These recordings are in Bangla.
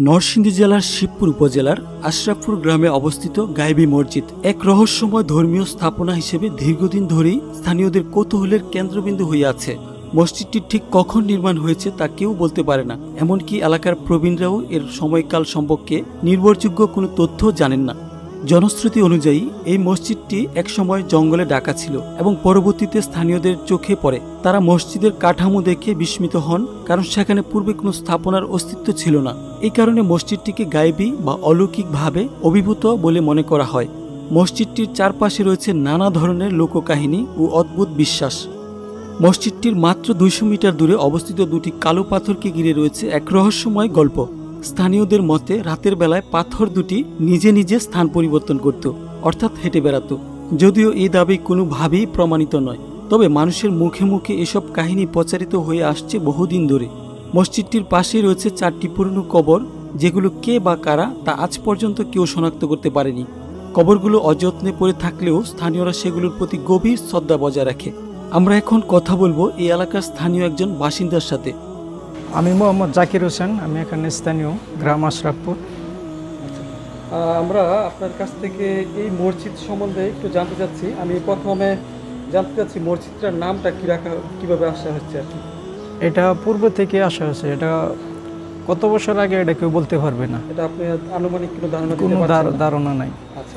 নরসিংদী জেলার শিবপুর উপজেলার আশরাফপুর গ্রামে অবস্থিত গায়েবী মসজিদ এক রহস্যময় ধর্মীয় স্থাপনা হিসেবে দীর্ঘদিন ধরেই স্থানীয়দের কৌতূহলের কেন্দ্রবিন্দু হয়ে আছে। মসজিদটি ঠিক কখন নির্মাণ হয়েছে তা কেউ বলতে পারে না, এমনকি এলাকার প্রবীণরাও এর সময়কাল সম্পর্কে নির্ভরযোগ্য কোনো তথ্য জানেন না। জনশ্রুতি অনুযায়ী এই মসজিদটি একসময় জঙ্গলে ঢাকা ছিল এবং পরবর্তীতে স্থানীয়দের চোখে পড়ে। তারা মসজিদের কাঠামো দেখে বিস্মিত হন, কারণ সেখানে পূর্বে কোনো স্থাপনার অস্তিত্ব ছিল না। এই কারণে মসজিদটিকে গায়েবী বা অলৌকিকভাবে অভিভূত বলে মনে করা হয়। মসজিদটির চারপাশে রয়েছে নানা ধরনের লোককাহিনী ও অদ্ভুত বিশ্বাস। মসজিদটির মাত্র 200 মিটার দূরে অবস্থিত দুটি কালো পাথরকে ঘিরে রয়েছে এক রহস্যময় গল্প। স্থানীয়দের মতে রাতের বেলায় পাথর দুটি নিজে নিজে স্থান পরিবর্তন করত, অর্থাৎ হেঁটে বেড়াত। যদিও এই দাবি কোনোভাবেই প্রমাণিত নয়, তবে মানুষের মুখে মুখে এসব কাহিনী প্রচারিত হয়ে আসছে বহুদিন ধরে। মসজিদটির পাশেই রয়েছে 4টি পুরনো কবর, যেগুলো কে বা কারা তা আজ পর্যন্ত কেউ শনাক্ত করতে পারেনি। কবরগুলো অযত্নে পড়ে থাকলেও স্থানীয়রা সেগুলোর প্রতি গভীর শ্রদ্ধা বজায় রাখে। আমরা এখন কথা বলবো এই এলাকার স্থানীয় একজন বাসিন্দার সাথে। আমি মোহাম্মদ জাকির হোসেন, আমি এখানে স্থানীয়, গ্রাম আশরাফপুর। আমরা আপনার কাছ থেকে এই মসজিদ সম্বন্ধে একটু জানতে চাচ্ছি। আমি প্রথমে জানতে চাচ্ছি মসজিদটার নামটা কি রাখা, কিভাবে আসা হচ্ছে আর কি? এটা পূর্ব থেকে আসা হয়েছে। এটা কত বছর আগে এটা কেউ বলতে পারবে না। এটা আপনি আনুমানিক কোনো ধারণা কোনো দিতে পারছেন না? ধারণা নাই। আচ্ছা,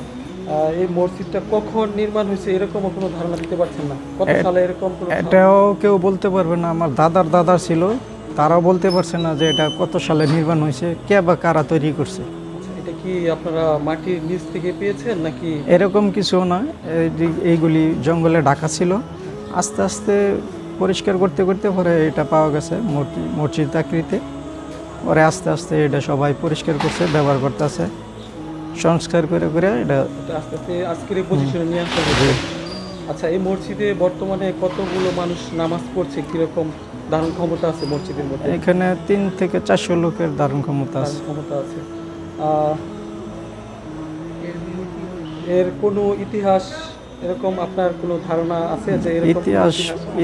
এই মসজিদটা কখন নির্মাণ হয়েছে এরকমও কোনো ধারণা দিতে পারছেন না? কত সালে এরকম কোনো? এটাও কেউ বলতে পারবে না। আমার দাদার দাদা ছিল, তারাও বলতে পারছে না যে এটা কত সালে নির্মাণ হয়েছে, কে বা কারা তৈরি করছে। এটা কি আপনারা মাটির নিচ থেকে পেয়েছেন নাকি? এরকম কিছু না, এইগুলি জঙ্গলে ঢাকা ছিল। আস্তে আস্তে পরিষ্কার করতে করতে পরে এটা পাওয়া গেছে মসজিদ আকৃতিতে। পরে আস্তে আস্তে এটা সবাই পরিষ্কার করছে, ব্যবহার করতেছে, সংস্কার করে করে এটা আস্তে আস্তে আজকের এই পজিশনে নিয়ে আসা হয়েছে। আচ্ছা, এই মসজিদে বর্তমানে কতগুলো মানুষ নামাজ পড়ছে? কিরকম ধারণ ক্ষমতা আছে মসজিদের মধ্যে? এখানে 3 থেকে 400 লোকের ধারণ ক্ষমতা আছে। এর কোনো ইতিহাস এরকম আপনার কোনো ধারণা আছে যে এরকম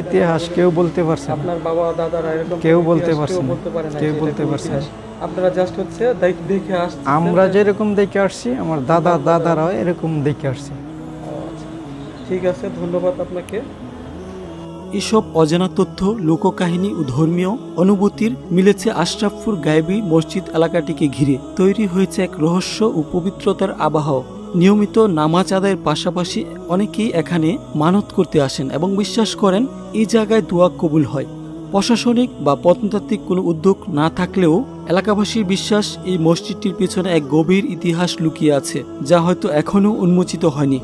ইতিহাস কেউ বলতে পারছে না। আপনার বাবা দাদারা এরকম কেউ বলতে পারছে না, কেউ বলতে পারছে না। আপনারা জাস্ট হচ্ছে দেখে আসছেন। আমরা যেরকম দেখে আসছি, আমার দাদারা এরকম দেখে আসছে। ঠিক আছে, ধন্যবাদ আপনাকে। এসব অজানা তথ্য, লোককাহিনী ও ধর্মীয় অনুভূতির মিলেছে আশরাফপুর গায়েবী মসজিদ এলাকাটিকে ঘিরে। তৈরি হয়েছে এক রহস্য ও পবিত্রতার আবহ। নিয়মিত নামাজ আদায়ের পাশাপাশি অনেকেই এখানে মানত করতে আসেন এবং বিশ্বাস করেন এই জায়গায় দোয়া কবুল হয়। প্রশাসনিক বা প্রত্নতাত্ত্বিক কোনো উদ্যোগ না থাকলেও এলাকাবাসীর বিশ্বাস এই মসজিদটির পেছনে এক গভীর ইতিহাস লুকিয়ে আছে, যা হয়তো এখনও উন্মোচিত হয়নি।